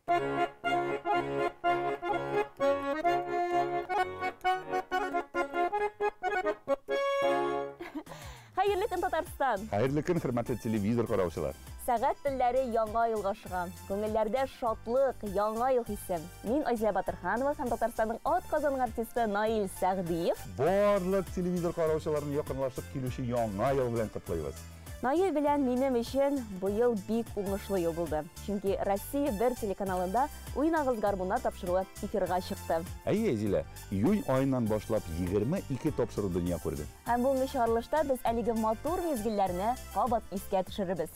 Hayırlı kün Tatarstan. Hayırlı kün hürmetli televizor караучылар. Сәгать телләре яңа елга чыган. Күңелләрдә шатлык, яңа ел хисе. Мин Айза Батырханова һәм Татарстанның атказан артисты Наил Сәгъдиев. Барлык телевизор караучыларын якынлашып килүче яңа ел белән котлыйбыз. Наил белән минем өчен бу ел бик уңышлы ел булды. Чөнки Россия 1 телеканалында Уйнагыз гармунна тапшыруы эфирга чыкты. Әйе, Зилә, июнь аеннан башлап 22 тапшыру дөнья күрде. Һәм бу чыгарылышта без әлеге матур мизгелләрне кабат искә төшеребез.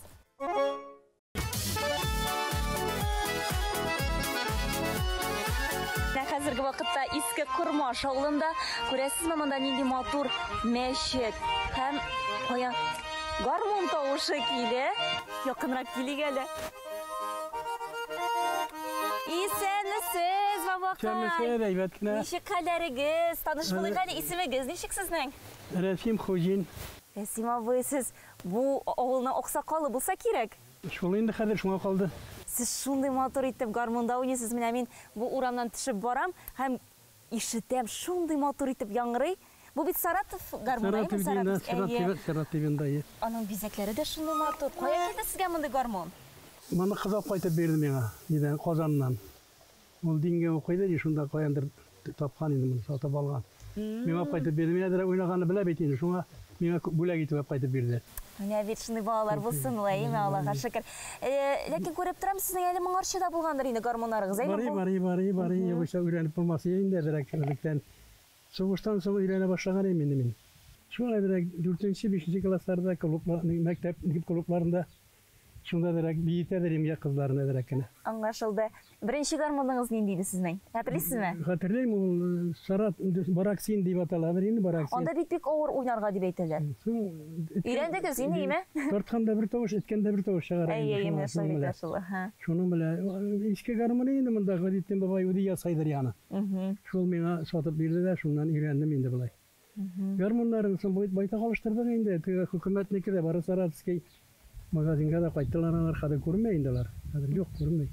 Хәзерге вакытта Иске Курмаш авылында күрәсезме монда нинди матур мәчет һәм кая гармун тавышы килә. Якынрак килик әле. Исәнмесез, бабакай. Кәмесез, әйбәт кенә. Ничек хәлләрегез? Танышмыйк әле, исемегез ничек сезнең? Рәсим Хуҗин. Рәсим абый, сез бу авылның аксакалы булса кирәк. Шул инде хәзер шуңа калды. Сез шундый матур итеп гармунда уйныйсыз. Менә мин бу урамнан төшеп барам һәм ишетәм шундый матур итеп яңгырый. Бу бит Саратов гармуны, Саратовында. Аның бизәкләре дә шундый матур. Кая килде сезгә мондый гармун? Моны кызап кайтып бирде миңа, диде Казаннан. Ул дингә укыйды, шунда каяндыр тапкан инде, моны сатып алган. Миңа кайтып бирде, мин дә уйнаганны белә бит инде, шуңа миңа бүләк итеп кайтып бирде. Менә бит шундый балалар булсын, ләйме Аллага шөкер. Ләкин күреп торам, сезнең әле моңарчыда булгандыр инде гармуннарыгыз, әйме? Бары, ябыша өйрәнеп булмасы инде директән. Сугыштан соң өйрәнә башлаган мин. Шуңа дирәк 4-5 классларда мәктәп клубларында шунда дирәк биетәдер имя кызларына дирәк кенә. Аңлашылды. Беренче гармуныңыз нинди иде сезнең? Хәтерлисезме? Хәтерләйм, ул Сарат Бараксин дип аталады инде, Бараксин. Анда бит бик авыр уйнарга дип әйтәләр. Өйрәндегез инде, име? Тартканда бер тавыш, эткәндә бер тавыш чыгара. Әйе, шулай. Шуның белән иске гармоны инде монда Гадиттен бабай үди ясайдыр яна. Шул миңа сатып бирде дә, шуннан өйрәндем инде булай. Гармоннарын соң байтак алыштырдык инде, хөкүмәтнеке дә бары Саратовский магазинга да кайттылар, алар хәзер күрмәй инделәр. Хәзер юк, күрмәй.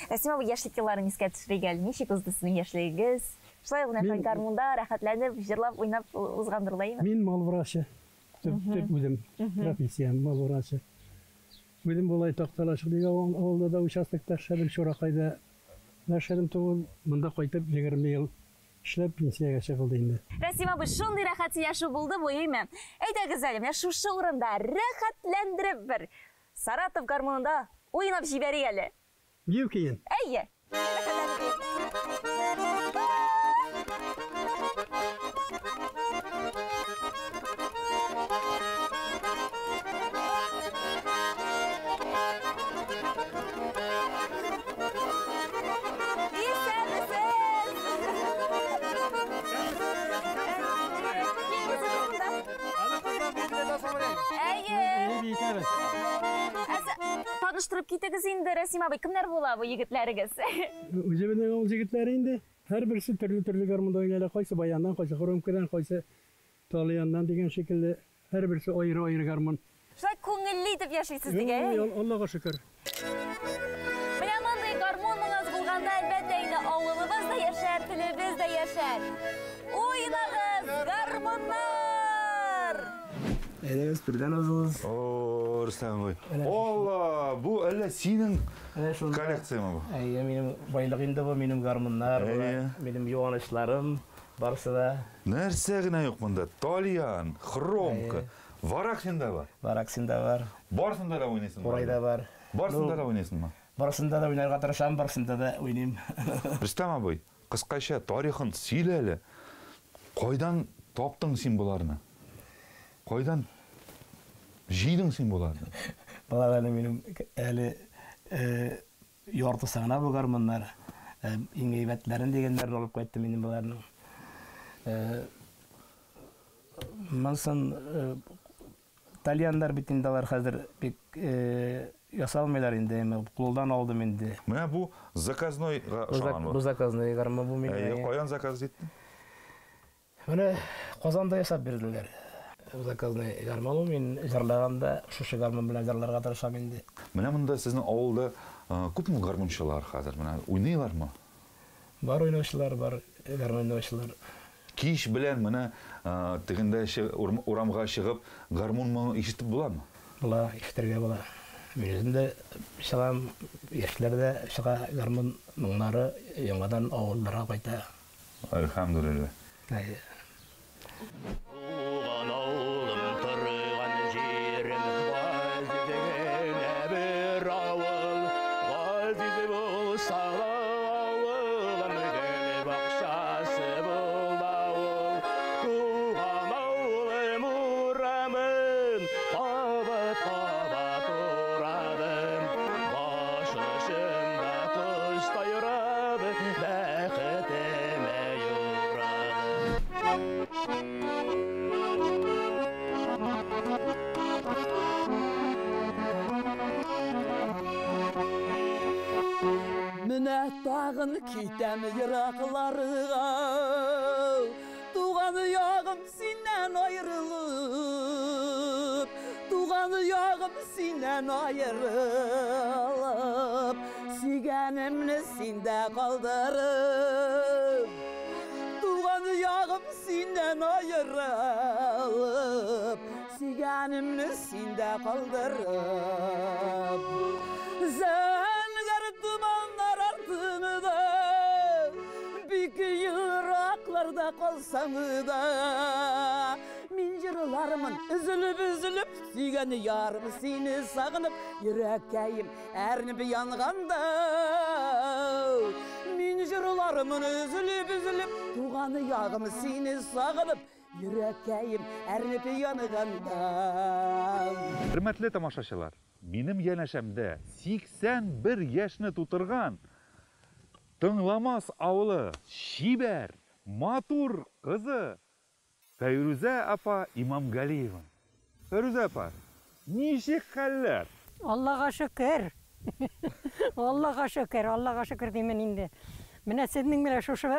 Рәсим абый, яшьлек елларын искә төшерегез. Ничек узды сезнең яшьлегегез? Шулай гына гармунда рәхәтләнеп, җырлап, уйнап узгандырлаймы? Мин мал врачы. Төп үзем профессиям мал врачы. Үзем булай такталашып дигән авылда да участокташ шәбел Шуракайда яшәдем түгел, монда кайтып 20 ел эшләп пенсиягә чыгылды инде. Рәсим абый, шундый рәхәт яшәү булды бу, әйме? Әйдәгез әле, менә шушы урында рәхәтләндереп бер Саратов гармунында уйнап җибәрик әле. Бию киен. Әйе. Таныштырып китегез инде, Рәсим абый, кемнәр була бу егетләрегез? Үзебезнең авыл егетләре инде. Һәрберсе төрле гармунда уйнала, кайсы баяннан, кайсы хоромкадан, кайсы талыяннан дигән шикелле, һәрберсе аеры гармун. Шулай күңелле итеп яшисез дигә. Аллага шөкер. Менә мондый гармуныңыз булганда, әлбәттә инде авылыбыз да яшәр, телебез дә яшәр. Уйнагыз, гармуннар! Әйдәгез, бердән узыгыз. Рөстәм абый. Алла, бу әллә синең коллекцияңмы бу? Әйе, минем байлык инде бу, минем гармуннар, минем юанычларым барысы да. Нәрсә генә юк монда? Талиян, хромка, Вараксин да бар. Вараксин да бар. Барысында да уйнайсың. Борай да бар. Барысында да уйнайсыңмы? Барысында да уйнарга тырышам, барысында да уйнайм. Рөстәм абый, кыскача тарихын сөйлә әле. Кайдан таптың син буларны? Кайдан жидың син буларны? Балалар минем әле яртысына бу гармуннар. Иң әйбәтләрен дигәннәрне алып кайтты минем балаларның. Монсын итальяндар бит инде алар хәзер бик ясалмыйлар инде, кулдан алдым инде. Менә бу заказной шаган. Бу заказной гармун бу минем. Каян заказ иттең? Менә Казанда ясап бирделәр. Заказный гармун мин җырлаганда шушы гармун белән җырларга тырышам инде. Менә монда сезнең авылда Күпме гармончылар хәзер менә уйныйлармы? Бар уйнаучылар, бар гармон уйнаучылар. Кич белән менә тегендә урамга чыгып гармон ишетеп буламы? Була, ишетергә була. Мин үзем дә чыгам, яшьләрдә чыга гармон моңнары яңадан авылларга кайта. Elhamdülillah. Туган авылым торган җирем газизгә бер авыл, газиз булса авылым гел бакчасы бул авыл. Туган авылым урамын, таба турадым, башышымда кош тайрады, бәхетеме Менә тагын китәм еракларга, туган ягым синнән аерылып, туган ягым синнән аерылып, сөйгәнемне синдә калдырып, туган ягым синнән аерылып, сөйгәнемне синдә калдырып. Зәңгәр туманнар артында, бик ерактарда калсаң да, мин җырлармын өзелеп, сөйгән ярым сине сагынып, йөрәкәем әрнеп янганда. Мин җырлармын өзелеп, туган ягым сине сагынып, йөрәкәем әрнеп янганда. Hürmetli tamaşaçılar, benim янәшәмдә 81 яшьне тутырган Тыңламас авылы шибәр, матур кызы Фәйрүзә апа Имамгалиева. Фәйрүзә апа, ничек хәлләр? Аллага шөкер. Аллага шөкер димен инде. Менә сезнең белән шушы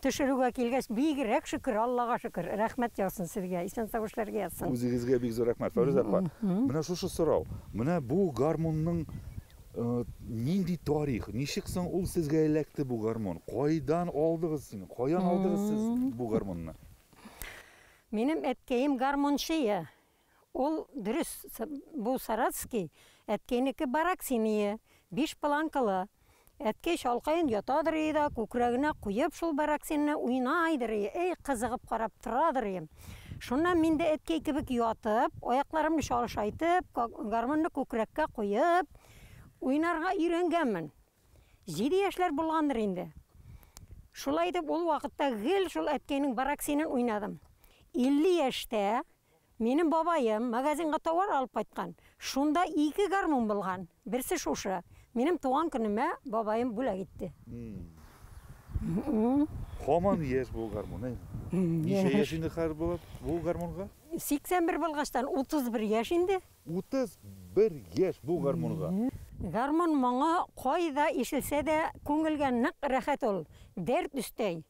төшерүгә килгәч, бигрәк шөкер, Аллага шөкер. Рәхмәт ясын сезгә, исән сагышларга ясын. Үзегезгә бик зур рәхмәт, Фәйрүзә апа. Менә шушы сорау. Менә бу гармонның нинди тарих, ничек соң ул сезгә эләкте бу гармон? Кайдан алдыгыз син? Каян алдыгыз сез бу гармонны? Минем әткәем гармончы. Ул дөрес, бу Саратский, әткәйнеке Бараксиния, 5 планкалы. Әткәй шалкайын ятадыр иде, күкрәгенә куеп шул Бараксинне уйнайдыр. Эй, кызыгып карап торадыр. Шуннан мин дә әткәй кебек ятып, аякларымны шалшайтып, гармонны күкрәккә куеп, уйнарга өйрәнгәнмен. 7 яшьләр булгандыр инде. Шулай дип ул вакытта гел шул әткәйнең Бараксинен уйнадым. 50 яшьтә минем бабаем магазинга товар алып кайткан. Шунда 2 гармон булган. Берсе шушы. Минем туган көнемә бабаем бүләк итте. Һаман яшь бу гармон. Ничә яшь инде хәзер бу гармонга? 81 булгачтан 31 яшь инде. 31 яшь бу гармонга. Гармон моңа кайда ишелсә дә күңелгә нык рәхәт ул. Дәрт өстәй.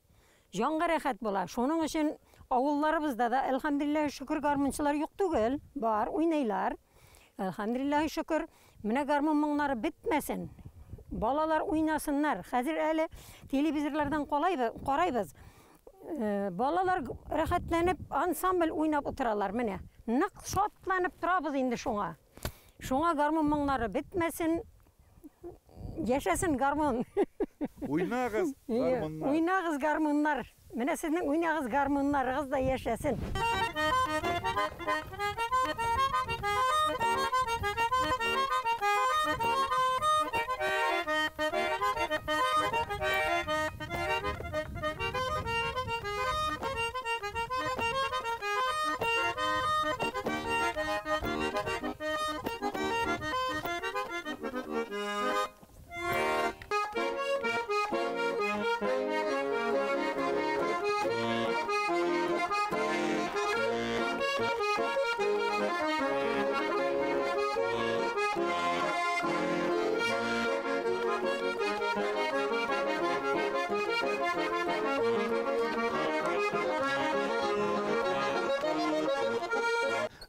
Җанга рәхәт була. Шуның өчен авылларыбызда да әлхәмдүлилләһ шөкер гармончылар юк түгел. Бар, уйнайлар. Әлхәмдүлилләһ шөкер. Менә гармон моңнары бетмәсен. Балалар уйнасыннар. Хәзер әле телевизорлардан карайбыз. Балалар рәхәтләнеп ансамбль уйнап утыралар менә. Нык шатланып торабыз инде шуңа. Шуңа гармон моңнары бетмәсен. Яшәсен гармон. Уйнагыз гармоннар. Уйнагыз гармоннар. Менә сезнең уйнагыз гармоннарыгыз да яшәсен.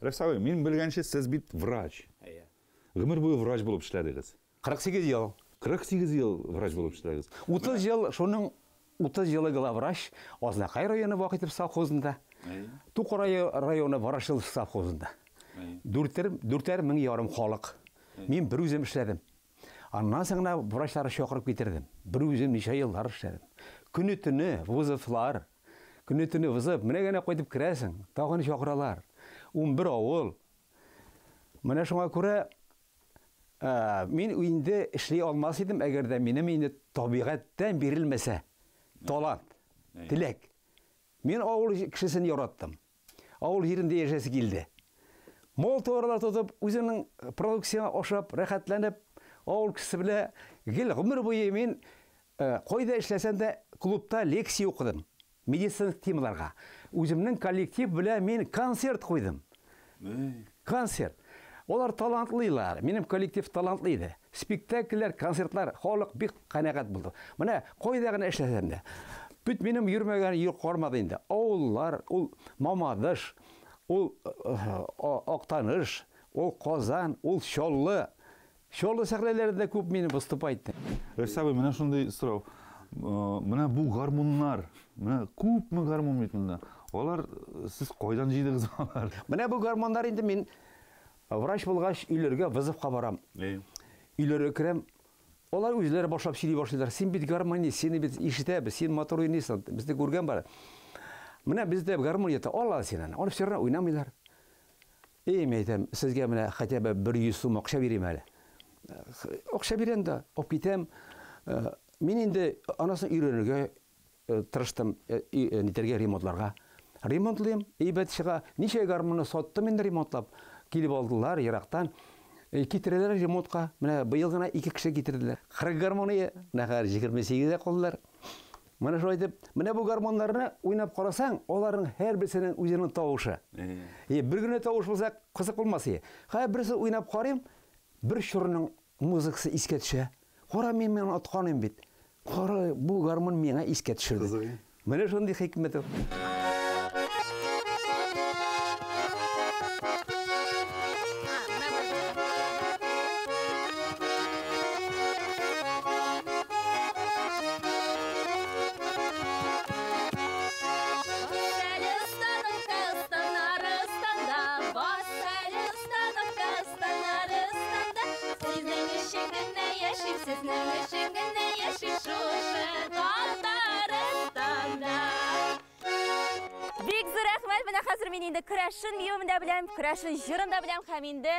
Рәфсәгый, мин белгәнчә сез бит врач. Гомер буе врач булып эшләдегез. 48 ел. 48 ел врач болып іштедіңіз. 30 жыл, шоның 30 жылы главврач Ознакай районы вақытып совхозында, Туқорай районы Ворошилов совхозында. 4,5 ярым халық. Мен бір өзім ішледім. Аннан соңына врачлары шоқырып кетірдім. Бір өзім неше жылдар ішледім. Күні түні вызовлар, күні түні вызып, міне ғана қойдып кіресің, тағын шоқыралар. 11 ауыл. Міне шоңа көре, мен үйінде ішлей алмас едім, әгерде менің үйінде табиғаттан берілмесе, талант, тілек. Мен ауыл кішісін яраттым. Ауыл жерінде ешесі келді. Мол тоғырлар тұтып, өзінің продукцияны ошап, рәхәтләніп, ауыл кісі біле, гел ғұмыр бойы мен қойда ішлесен де клубта лекция оқыдым. Медициналық темаларға. Өзімнің коллектив біле мен концерт қойдым. Концерт. Олар талантлылар. Менің коллектив талантлıydı. Спектакльлер, концертлар, халық бик қанағат болды. Міне, қойдағын ішлесем де. Бүт менің жүрмеген ел қормады енді. Ауыллар, ол Мамадыш, ол Оқтаныш, ол Қозан, ол Шоллы. Шоллы сәхлелерінде көп мені выступайды. Рәсабы, міне шындай сұрау. Міне бұл гармонлар, міне көп мі гармон метінде? Олар сіз қойдан жейдіңіз олар? Міне бұл гармондар енді мен врач болғаш үйлерге вызывқа барам. Үйлерге кірем, олар өзлері башлап сөйлей башлайлар. Сен бит гармонист, сені бит ишітебіз, сен мотор ойнайсың. Бізде көрген бар. Міне бізде гармон ете, алла сенен. Оны все равно ойнамайлар. Мен айтам, сізге міне хотя бы 100 сум ақша берем әлі. Ақша берем да, алып кетем. Мен енді анасын үйренуге тырыштым, нетерге ремонтларға. Ремонтлайым, бәт шыға, неше гармоны сатты мен ремонтлап. Келіп алдылар, Ирақтан. Кетірелер ремонтқа. Міне биыл ғана 2 кіші кетірділер. 40 гармоны, нағар 28-де қолдылар. Міне шо айтып, міне бұл гармонларына ойнап қарасаң, олардың әр бірсінің өзінің тауышы. Бір күні тауыш болса, қызық болмасы. Бірісі ойнап қарайым, бір шұрының музыкасы еске түсі. Қора мен отқаным бет. Қора бұл гармон меңа еске түсірді. Міне шондай хикметі. Күрәшін биюімді білем, күрәшін жырында білем, қаминді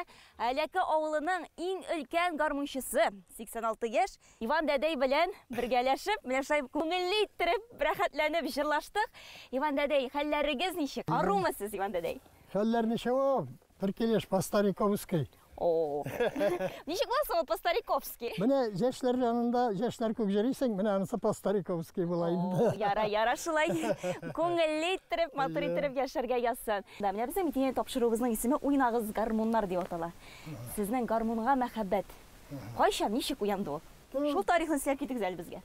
әләкі ауылының ең үлкен гармоншысы, 86 еш, Иван дәдей білен біргәләшіп, мене шай көңілі иттіріп, бірәхәтләніп жырлаштық. Иван дәдей, хәлләрігіз нешік? Арумы сіз, Иван дәдей? Хәлләр неше о, бір келеш по-стариковский. Нешік болсын ол по-стариковский? Міне жәшлер жанында, жәшлер көк жерейсің, міне анысы по-стариковский болайынды. Яра, шылай. Көңілі иттіріп, матыр иттіріп яшарға ясын. Міне біздің метене тапшыруымыздың есімі ойнағыз гармонлар деп атала. Сізнің гармонға мәхәббәт. Қайша, нешік уянды ол? Шул тарихын сілеп кетігіз әлі бізге.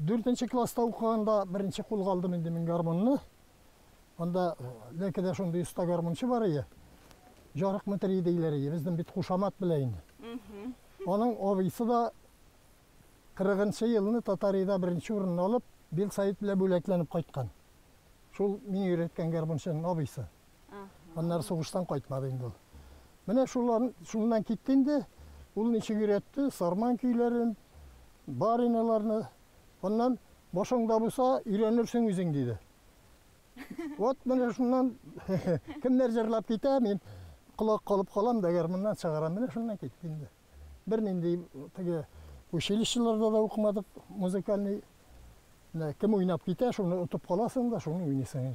4-ші класста оқығанда бірінші қолға алдым енді мен гармонны. Онда лекеде шондай ұста гармоншы бар ие. Жарық мүтірей дейлері, біздің бет Қушамат білейін. Оның обысы да 40-шы еліні Татарияда бірінші орын алып, Бел Сайыт біле бөлекленіп қайтқан. Шул мен үйреткен гармоншының обысы. Онлар соғыштан қайтмады енді ол. Міне шуларынан кеттенде, ол неше үйретті, сарман күйлерін, бариналарыны. Оннан бошыңда болса, үйренірсің өзің дейді. Вот міне шуннан кімдер жырлап кете, мен құлақ қалып қалам да гармоннан шығарам, міне шуннан кеттенде. Бірнендей училищеларда да оқымадық, музыкальный. Кім ойнап кете, шуны ұтып қаласың да, шуны ойнайсың.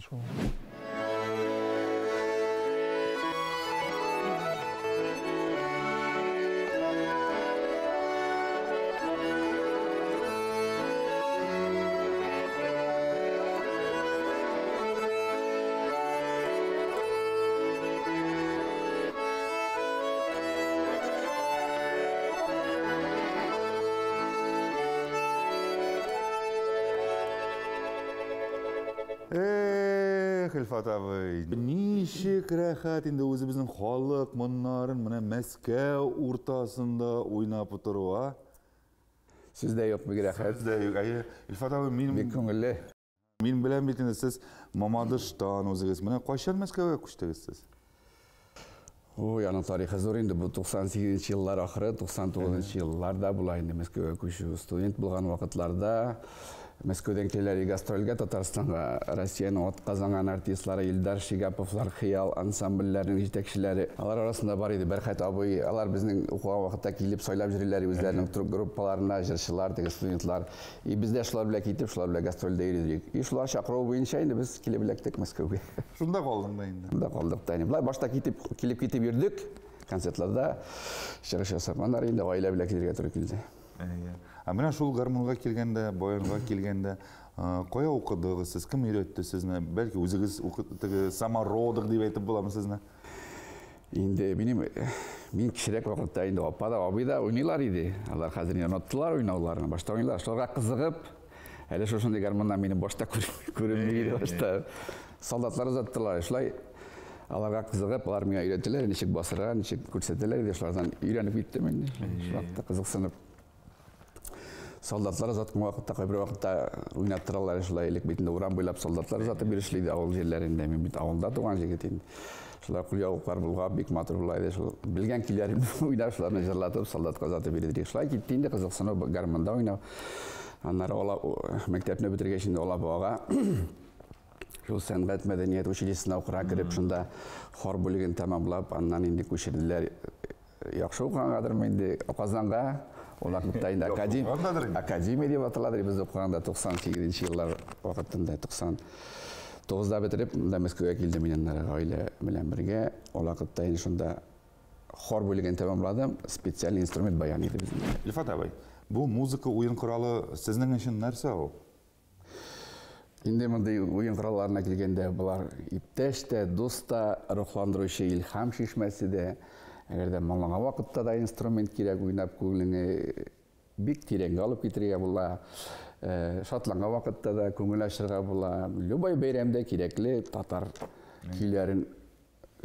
Хилфат абай, нешек рәхәт енді өзі біздің халық мұнларын мына Мәскәу ортасында ойнап отыру, а? Sizde yok mu rәхәт? Sizde yok. İlfat abi Бик күңелле. Мен білем бетін сіз Мамадыштан өзіңіз. Міне қайшан Мәскәуге көштіңіз сіз? Ой, аның тарихы зор енді. Бұл 98 жыллар ақыры, 99 жылларда бұлай енді Мәскәуге көшу. Студент болған вақытларда Мәскәуден келер гастрольге Татарстанға Россияның от қазанған артистлары Илдар Шигаповлар, Хиял ансамбльлерінің жетекшілері. Алар арасында бар еді. Бәрхәт абый, алар біздің оқуға вақытта келіп сойлап жүрелер өзлерінің группаларына, жыршылар, теге студентлар. И бізде шулар біле кетіп, шулар біле гастрольде үйредік. И шулар шақыру бойынша енді біз келе білектік Мәскәуге. Шунда қалдың да енді. Шунда қалдық та енді. Бұлай башта келіп кетіп жүрдік. Концертларда шығыш жасағандар енді ғайла біле келерге тұры келді. Міне шул гармонға келгенде, баянға келгенде, қоя оқыдыңыз сіз, кім үйретті сізні? Бәлкі өзіңіз самородық деп айтып боламын сізні? Енді мен кішірек уақытта енді опада, абайда ойнайлар еді. Алар қазір ұнаттылар ойнауларына, башта ойнайлар. Шоларға қызығып, әлі шошындай гармоннан мені башта көрінмейді. Башта солдатлар ұзаттылар. Шылай аларға қызығып, алар мені үйретілер, нешік басырға, нешік көрсетілер. Шылардан үйреніп кетті мен. Шылақта қызықсынып. Солдатлар ұзатқан уақытта, бір уақытта ойнаттыралар. Шылай елік бетінде ұран бойлап солдатлар ұзатып берішілейді ауыл жерлерінде. Мен бет ауылда туған жегетейін. Шылар құлияуқлар бұлға, бек матыр бұлайды. Білген келерім ойнап, шыларына жырлатып, солдатқа ұзатып бередірек. Шылай кеттейінде қызықсынып, гармонда ойнау. Анары мектепіне бітіргешінде ола бұға. Жол сәнғат мәдениет училищесіне оқыра кіріп, шында хор бөлігін тамамлап, аннан енді көшірділер. Яқшы оқыған қадыр менде Қазанға, олар мұттайында академия деп аталадыр. Біз оқығанда 98 жыллар уақытында 99-да бітіріп, мұнда Мәскеуге келді менен ғайлы білен бірге. Олар құттайын шында хор бөлігін тамамладым, специальный инструмент баян еді біздің. Илфат абай, бұл музыка ойын құралы сіздің үшін нәрсе ол? Енді мұндай ойын құраларына келгенде бұлар иптеште, доста, рухландырушы илхам шешмәсі де, әгерде малыңа вақытта да инструмент керек ойнап көңіліңе бик тереңге алып кетіреге бұла, шатланға вақытта да көңіл ашырға бұла, любой бейремде кереклі татар күйлерін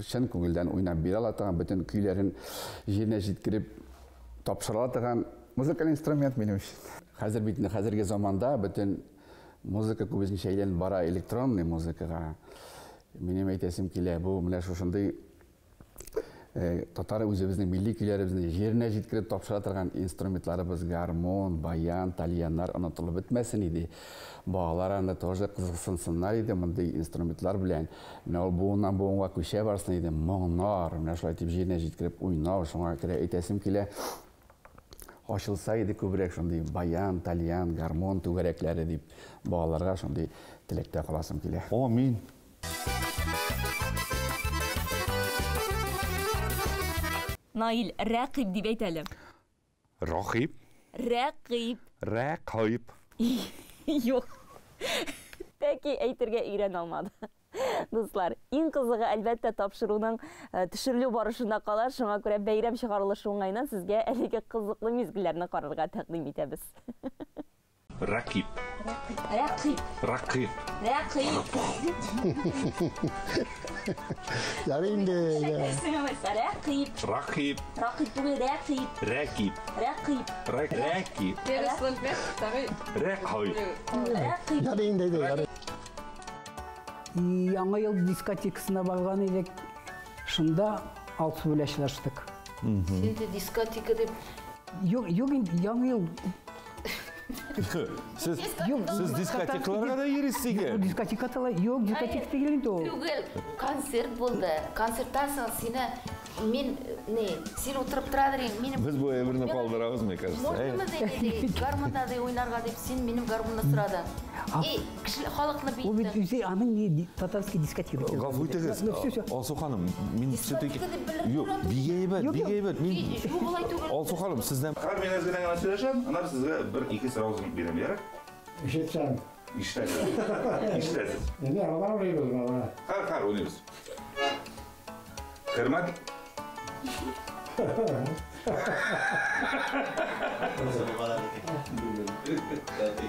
шын көңілден ойнап бере алатыған, бүтін күйлерін жеріне жеткіріп тапшыра алатыған музыкал инструмент менің үшін. Қазір бетінде, қазірге заманда бүтін музыка көбісін шәйлен бара электронный музыкаға. Менің әйтесім келе, бұл міне шошындай татар өзіміздің милли күйлеріміздің жеріне жеткіріп тапшыра тұрған инструментларыбыз гармон, баян, тальяндар ұнатылып бітмәсін еді. Бағалар анда тоже қызықсынсынар еді мұндай инструментлар білән. Ол буыннан буынға көше барсын еді, мұңнар, шылай теп жеріне жеткіріп ойнау, шоңа кіре әйтесім келе. Ашылса еді көбірек шондай баян, тальян, гармон түгәрәкләре деп бағаларға шондай тілекте қаласым келе. Амин. Наил, рәқип деп әйтәлі. Рахип? Рәқип. Рәқип. Yok. Пәки әйтергә өйрән алмады. Достар, иң қызығы әлбәттә тапшыруның төшерілу барышында қалар. Шуңа күрә бәйрәм чыгарылышы уңайынан сезгә әлеге қызыклы мизгелләрне карарга тәкъдим итәбез. Ракип. Рәқип. Ракип. Рәқип. Яринде. Рәқип. Ракип. Рәқип түгел, рәқип. Ракип. Рәқип. Ракип. Рәқип. Яринде. Яңа ел дискотекасына барған едік. Шында алты бөләшілер аштық. Сенде дискотека деп... Yok, яңа ел... Siz diskotekalarga da yerisiga. Diskotekalar, yok, diskoteka degildi o. Түгел, концерт болды. Концерттан соң сені мен сен отырып тұрадыр ең. Біз бұл өмірні қалдырамыз, мне кажется. Можно да гармонда да ойнарға деп сен менің гармонда сұрады. Халықны O bir бейті. üze anın tatarski diskoteka. Ғафу етіңіз, Алсу ханым, мен все-таки... Бигейбет. Алсу ханым, сізден... Мен өзгіден ғана сөйлешем, анар сізге бір-екі сұраузын берем, ярық? Işetsem. İştesiz. Ne var oynuyoruz ama. Kar oynuyoruz. Kırmak.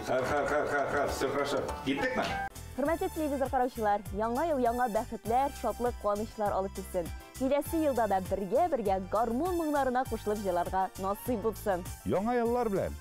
Kar. Все хорошо. Gittik mi? Hürmetli televizor караучылар, яңа ел яңа бәхетләр, шатлык, куанычлар алып килсен. Киләсе елда да бергә гармон моңнарына кушылып җырларга насыйп булсын. Яңа еллар белән.